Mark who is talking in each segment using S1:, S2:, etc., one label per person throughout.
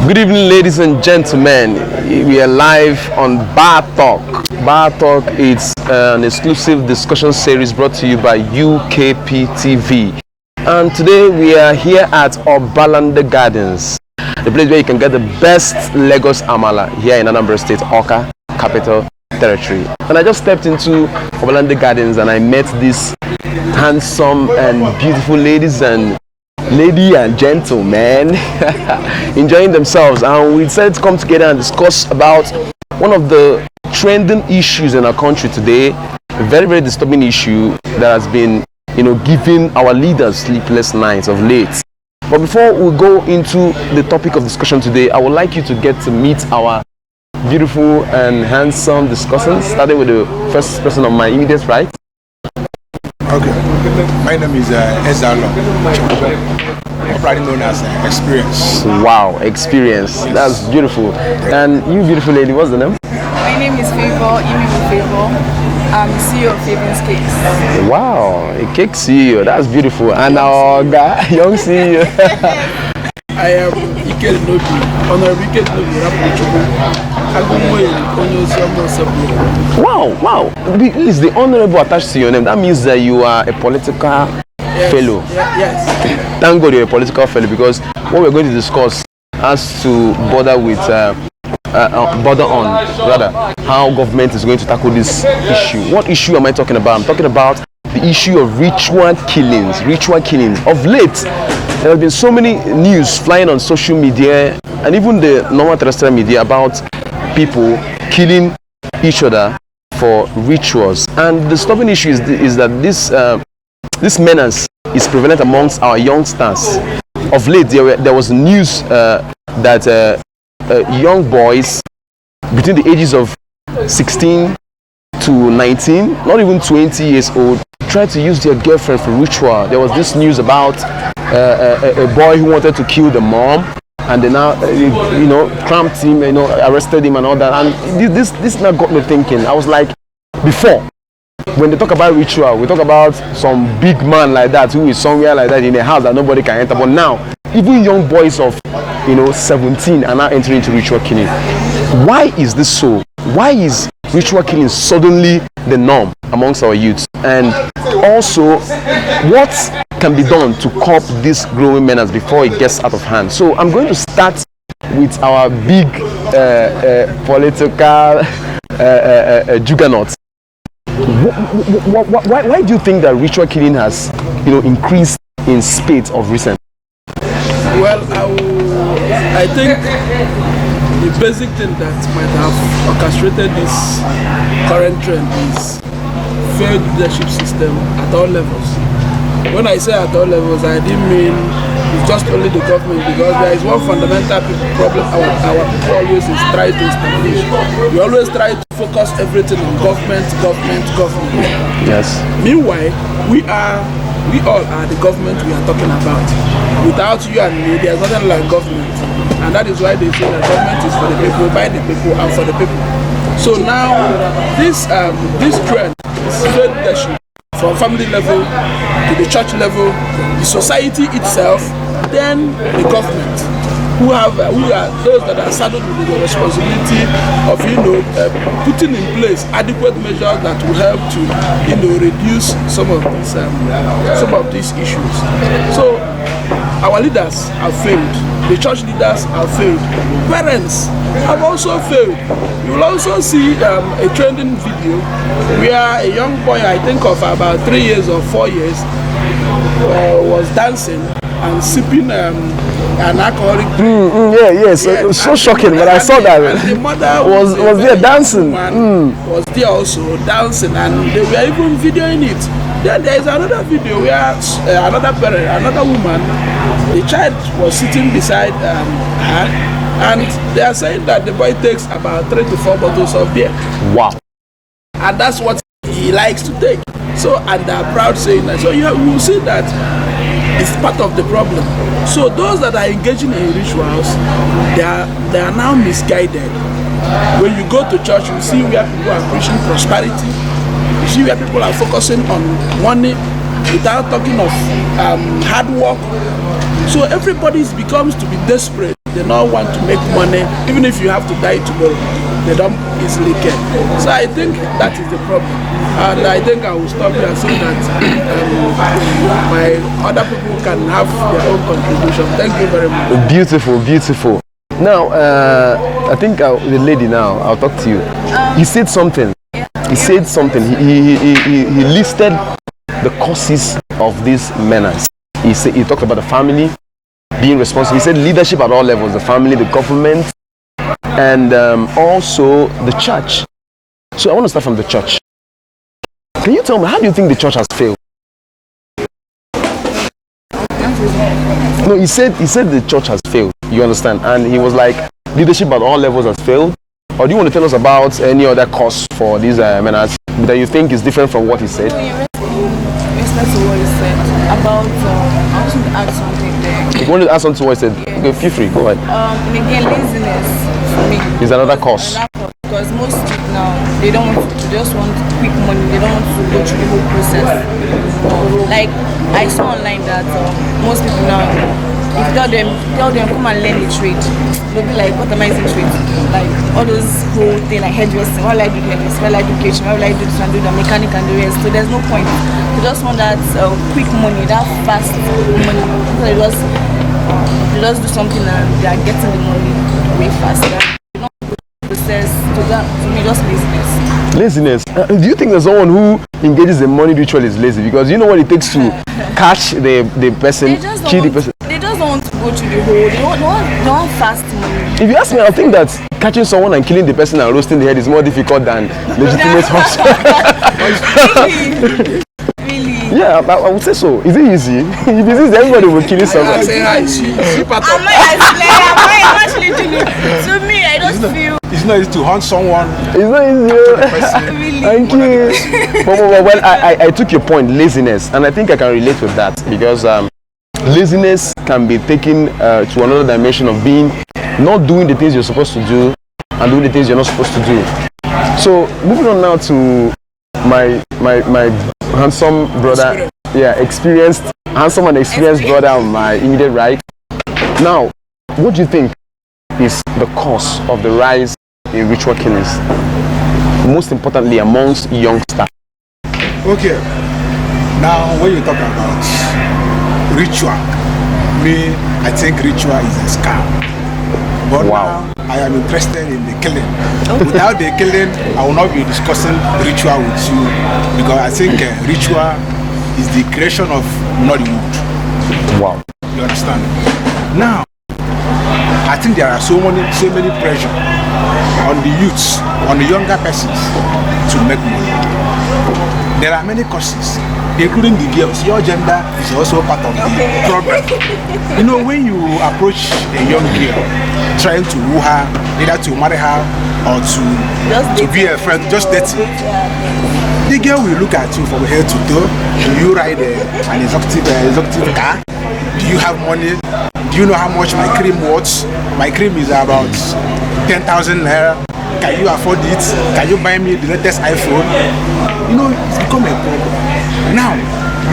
S1: Good evening, ladies and gentlemen. We are live on Bartalk. Bartalk is an exclusive discussion series brought to you by UkpTv. And today we are here at Obalande Gardens, the place where you can get the best Lagos Amala here in Anambra State, Awka, Capital Territory. And I just stepped into Obalande Gardens and I met these handsome and beautiful ladies and gentlemen enjoying themselves, and we decided to come together and discuss about one of the trending issues in our country today, a very, very disturbing issue that has been, giving our leaders sleepless nights of late. But before we go into the topic of discussion today, I would like you to get to meet our beautiful and handsome discussants, starting with the first person on my immediate right.
S2: Okay, my name is Ezalo, probably known as Experience.
S1: Wow, Experience. That's beautiful. And you, beautiful lady, what's the name?
S3: My name is Favor, Favor. I'm CEO of Favor's Cakes.
S1: Wow, a cake CEO. That's beautiful. And our guy, young CEO.
S4: I am Ike Nobi, Honorable Ike Nobi,
S1: Wow. Is the honorable attached to your name? That means that you are a political fellow.
S4: Yes.
S1: Thank God you're a political fellow, because what we're going to discuss has to border with how government is going to tackle this issue. What issue am I talking about? I'm talking about the issue of ritual killings. Of late, there have been so many news flying on social media and even the normal terrestrial media about people killing each other for rituals. And the disturbing issue is that this menace is prevalent amongst our youngsters. Of late, there was news that young boys between the ages of 16 to 19, not even 20 years old, tried to use their girlfriend for ritual. There was this news about a boy who wanted to kill the mom, and they now cramped him, arrested him and all that. And this now got me thinking. I was like, before, when they talk about ritual, we talk about some big man like that who is somewhere like that in a house that nobody can enter. But now, even young boys of 17 are now entering into ritual killing. Why is this so? Why is ritual killing suddenly the norm amongst our youths? And also, what can be done to curb this growing menace before it gets out of hand? So I'm going to start with our big political juggernaut. Why do you think that ritual killing has increased in spate of recent?
S4: Well, I think the basic thing that might have orchestrated this current trend is failed leadership system at all levels. When I say at all levels, I didn't mean it's just only the government, because there is one fundamental problem our people always is try to establish. We always try to focus everything on government.
S1: Yes.
S4: Meanwhile, we all are the government we are talking about. Without you and me, there's nothing like government. And that is why they say that government is for the people, by the people, and for the people. So now, this trend is failed leadership from family level to the church level, the society itself, then the government, who are those that are saddled with the responsibility of putting in place adequate measures that will help to reduce some of these issues. So our leaders have failed. The church leaders have failed. Parents have also failed. You will also see a trending video where a young boy, I think of about 3 years or 4 years, was dancing and sipping an alcoholic drink.
S1: Yes. It was so shocking when I saw that.
S4: And the mother
S1: was there dancing.
S4: Was there also dancing, and they were even videoing it. Then there is another video where another parent, another woman, the child was sitting beside her, and they are saying that the boy takes about 3 to 4 bottles of beer.
S1: Wow.
S4: And that's what he likes to take. So, and they are proud saying that. So you will see that it's part of the problem. So those that are engaging in rituals, they are now misguided. When you go to church, you see where people are preaching prosperity. You see where people are focusing on money without talking of hard work. So everybody becomes to be desperate. they don't want to make money. Even if you have to die tomorrow, they don't easily care. So I think that is the problem. And I think I will stop here so that my other people can have their own contribution. Thank you very much.
S1: Beautiful, beautiful. Now, I think the lady now, I'll talk to you. He said something. He said something. He listed the causes of this menace. He talked about the family being responsible. He said leadership at all levels, the family, the government, and also the church. So I want to start from the church. Can you tell me, how do you think the church has failed? No, he said the church has failed. You understand? And he was like, leadership at all levels has failed. Or do you want to tell us about any other cause for these menace that you think is different from what he said?
S3: Respect to what he said about. I want to add something there.
S1: If you want to add something to what he said, okay, feel free. Go ahead.
S3: And again, laziness for me
S1: is another cause.
S3: Because most youth now, they don't want to, just want quick money. They don't want to go through the whole process. Like I saw online that most people now, if you tell them come and learn a trade, they'll be like, what am I using trade? Like all those whole thing like hairdressing, why will I do hairdressing, why will I do kitchen, why will I do this and do the mechanic and the rest. So there's no point. They just want that quick money, that fast money. So they just do something and they are getting the money way faster. They don't go through the process. To me, just laziness.
S1: Laziness. Do you think that someone who engages in money ritual is lazy? Because you know what it takes to catch the person, kill the person.
S3: They just don't want to go to the whole. They want fast money.
S1: If you ask me, I think that catching someone and killing the person and roasting the head is more difficult than legitimate hustle.
S3: Really?
S1: Yeah, I would say so. Is it easy? If it's easy, everybody will kill someone.
S3: Am I actually doing it? To me, I just feel.
S2: It's not easy to hunt someone.
S1: It's not easy.
S3: Really?
S1: Thank you. Well, I took your point, laziness, and I think I can relate with that because laziness can be taken to another dimension of being not doing the things you're supposed to do and doing the things you're not supposed to do. So moving on now to my handsome brother, experienced, handsome and experienced brother on my immediate right. Now, what do you think is the cause of the rise in ritual killings, most importantly amongst youngsters?
S2: Okay, now when you talk about ritual, I think ritual is a scam. But now I am interested in the killing. Without the killing, I will not be discussing ritual with you because I think ritual is the creation of Nollywood.
S1: Wow.
S2: You understand? Now, I think there are so many pressure on the youths, on the younger persons to make money. There are many causes, including the girls. Your gender is also part of the problem. You know, when you approach a young girl, trying to woo her, either to marry her or to be a friend, just dating, the girl will look at you from head to toe. Do you ride an exotic car? Do you have money? Do you know how much my cream worth? My cream is about 10,000 naira. Can you afford it? Can you buy me the latest iPhone? You know, it's become a problem. Now,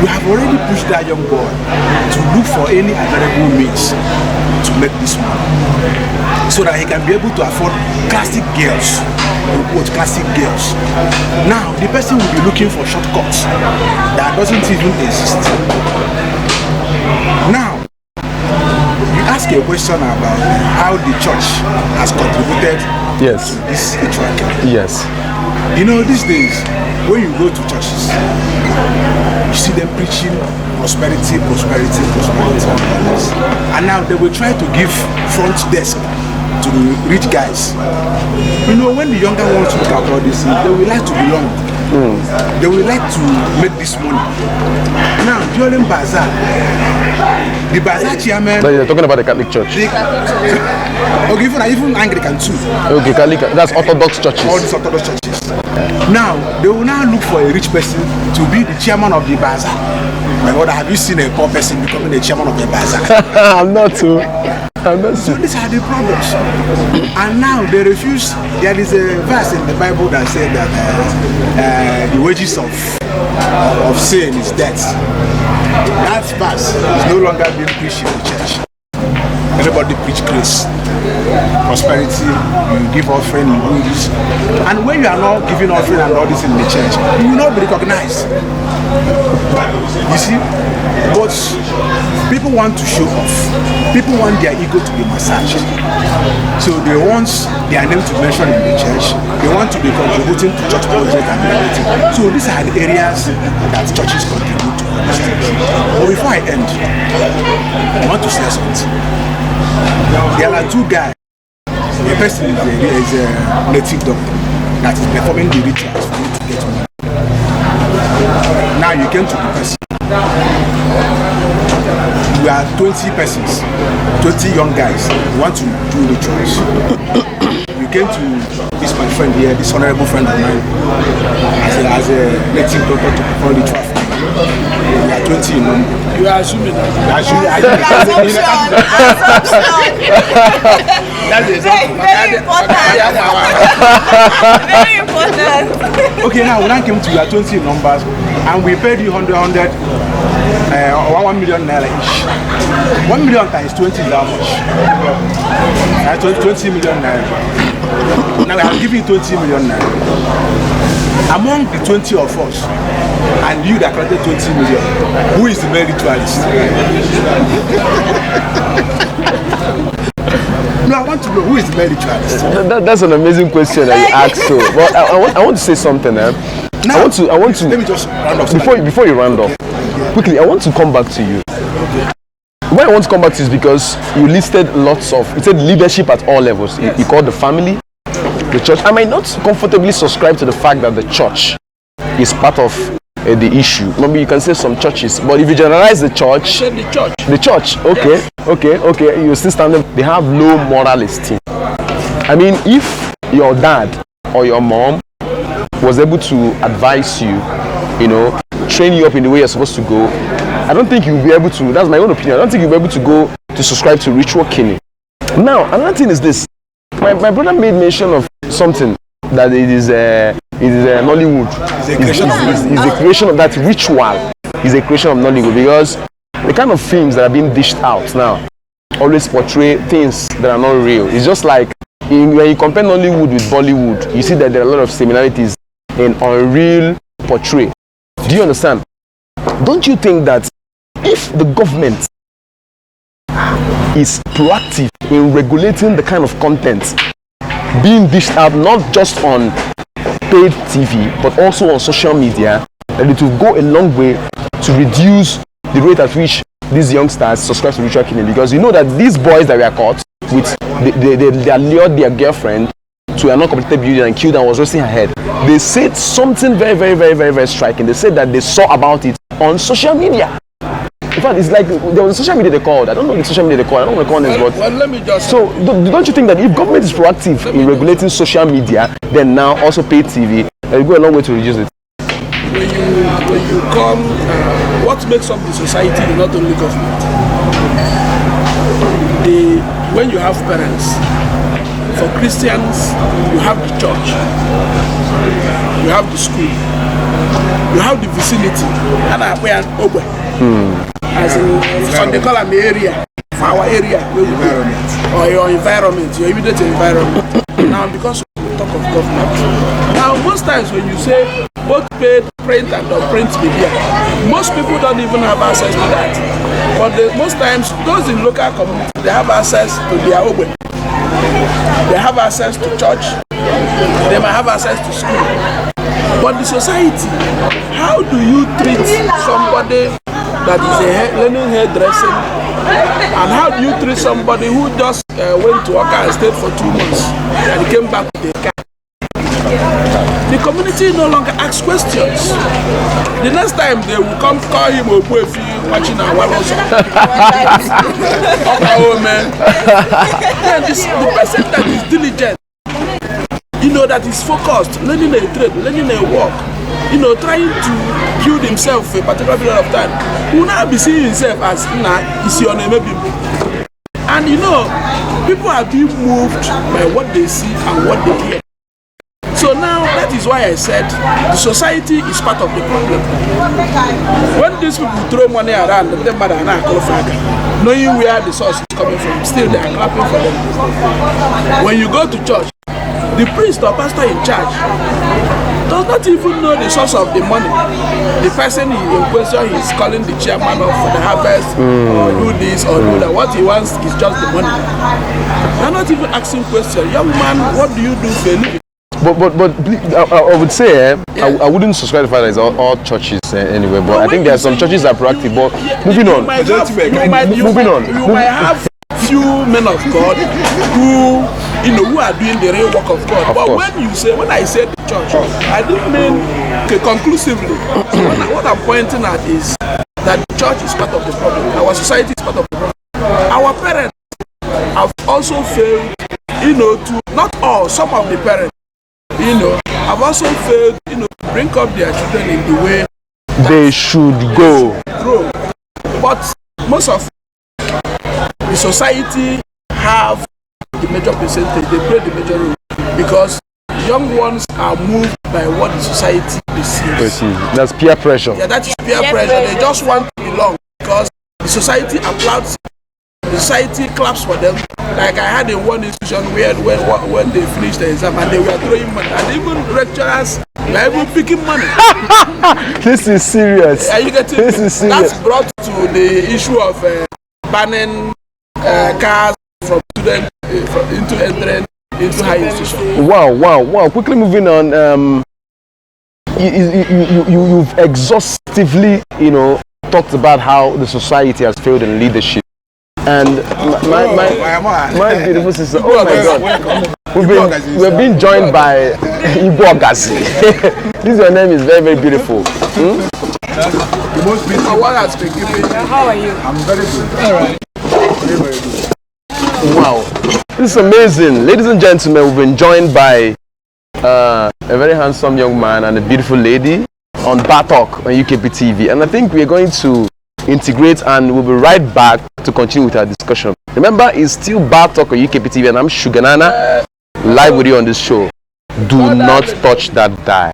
S2: you have already pushed that young boy to look for any available means to make this money so that he can be able to afford classic girls, classic girls. Now, the person will be looking for shortcuts that doesn't even exist. Now, you ask a question about how the church has contributed to this ritual killing.
S1: Yes.
S2: You know, these days, when you go to churches, you see them preaching prosperity. And now they will try to give front desk to the rich guys. You know, when the younger ones look at all this, they will like to belong. They will like to make this money. Now, during Bazaar, the Bazaar chairman...
S1: No, you're talking about the Catholic Church.
S2: Okay, even Anglican too.
S1: Okay, Catholic, that's Orthodox churches.
S2: All these Orthodox churches. Now, they will now look for a rich person to be the chairman of the Bazaar. My brother, have you seen a poor person becoming the chairman of the Bazaar?
S1: I'm not too.
S2: So these are the problems. And now they refuse. There is a verse in the Bible that said that the wages of sin is death. That verse is no longer being preached in the church. A Everybody preach grace, prosperity. You give offering, you do this. And when you are not giving offering and all this in the church, you will not be recognized. You see? But people want to show off. People want their ego to be massaged. So they want their name to be mentioned in the church. They want to be contributing to church projects and everything. So these are the areas that churches contribute to. But before I end, I want to say something. There are two guys. A person is a native doctor that is performing the rituals for you to get money. Now you came to the person. We are 20 persons, 20 young guys who want to do rituals. You came to this my friend here, this honorable friend of mine, as a native doctor to perform ritual. We are 20 in number.
S4: You are assuming that.
S2: That's
S3: Very important. Very important.
S2: Okay, now when I came to you are 20 in numbers and we paid you 1 million naira each. 1 million times 20 is how much? 20 million naira. Now I will give you 20 million naira. Among the 20 of us and you that collected 20 million, who is the main ritualist? No, I want to know who is the main ritualist.
S1: That's an amazing question that you asked. So, but I want to say something.
S2: Now,
S1: I want to.
S2: Let me just round off.
S1: Before you round off, quickly, I want to come back to you. Why I want to come back to you is because you listed lots of. You said leadership at all levels.
S2: Yes.
S1: You called the family, the church. I might not comfortably subscribe to the fact that the church is part of the issue. Maybe you can say some churches, but if you generalize the church, the church, okay, yes. okay, you still stand them. They have low moral esteem. I mean, if your dad or your mom was able to advise you, train you up in the way you're supposed to go, I don't think you'll be able to. That's my own opinion. I don't think you'll be able to go to subscribe to ritual killing. Now, another thing is this. My brother made mention of something that it is Nollywood. It's a creation of that ritual. It's a creation of Nollywood because the kind of films that are being dished out now always portray things that are not real. It's just like when you compare Nollywood with Bollywood, you see that there are a lot of similarities in unreal portray. Do you understand? Don't you think that if the government is proactive in regulating the kind of content being dished out, not just on paid TV but also on social media, that it will go a long way to reduce the rate at which these youngsters subscribe to ritual killing? Because you know that these boys that were caught with they allured their girlfriend to a non-completed building and killed and was roasting her head. They said something very, very, very, very, very striking. They said that they saw about it on social media. In fact, it's like there was a social media they called. I don't know the social media they called. I don't want to call names, but
S4: let me just.
S1: So don't you think that if government is proactive in regulating social media, then now also paid TV, it will go a long way to reduce it?
S4: When you come, what makes up the society is not only government. When you have parents, for Christians, you have the church, you have the school, you have the vicinity, and as in some they call an area, our area, or your environment, your immediate environment. Now, because we talk of government, now most times when you say both paid print and non-print media, most people don't even have access to that. But most times, those in local community, they have access to their own. They have access to church, they might have access to school. But the society, how do you treat somebody that is learning hairdressing? And how do you treat somebody who just went to work and stayed for 2 months and came back with a car? The community no longer asks questions. The next time they will come call him Obu if you watching our also. Oh man. And the person that is diligent, that is focused, learning a trade, learning a work, trying to build himself for a particular period of time, will now be seeing himself as is your name maybe. And people are being moved by what they see and what they hear. So now that is why I said the society is part of the problem. When these people throw money around, knowing where the source is coming from, still they are clapping for them. When you go to church, the priest or pastor in charge does not even know the source of the money. The person in question is calling the chairman of the harvest or do this or do that. What he wants is just the money. They're not even asking questions. Young man, what do you do for a living?
S1: But I would say I wouldn't subscribe to the fact that it's all churches anyway. But I think there are some churches that are proactive. But moving on.
S4: You might have few men of God who who are doing the real work of God. But when I said the church, I didn't mean conclusively. So what I'm pointing at is that the church is part of the problem. Our society is part of the problem. Our parents have also failed, to not all, some of the parents, have also failed, to bring up their children in the way
S1: they should go.
S4: But most of the society have the major percentage, they play the major role because young ones are moved by what the society perceives.
S1: That's peer pressure.
S4: Yeah, that is peer pressure. They just want to belong because the society applauds, the society claps for them. Like I had in one institution where when they finished the exam and they were throwing money, and even lecturers were even picking money.
S1: This is serious.
S4: Are you getting
S1: this is serious.
S4: That's brought to the issue of banning cars from students into entering into higher institutions.
S1: Wow. Quickly moving on. You've exhaustively, talked about how the society has failed in leadership. And my beautiful sister, oh my God, we've been joined by Igbo Ogasi. This your name is very, very beautiful.
S2: The most beautiful
S4: one has been given.
S3: How are you?
S2: I'm very good.
S4: All right.
S2: Very, very good.
S1: Wow, this is amazing. Ladies and gentlemen, we've been joined by a very handsome young man and a beautiful lady on Bartalk on UkpTv. And I think we're going to integrate and we'll be right back to continue with our discussion. Remember, it's still Bartalk on UkpTv and I'm Suganana, live with you on this show. Do not touch that dial.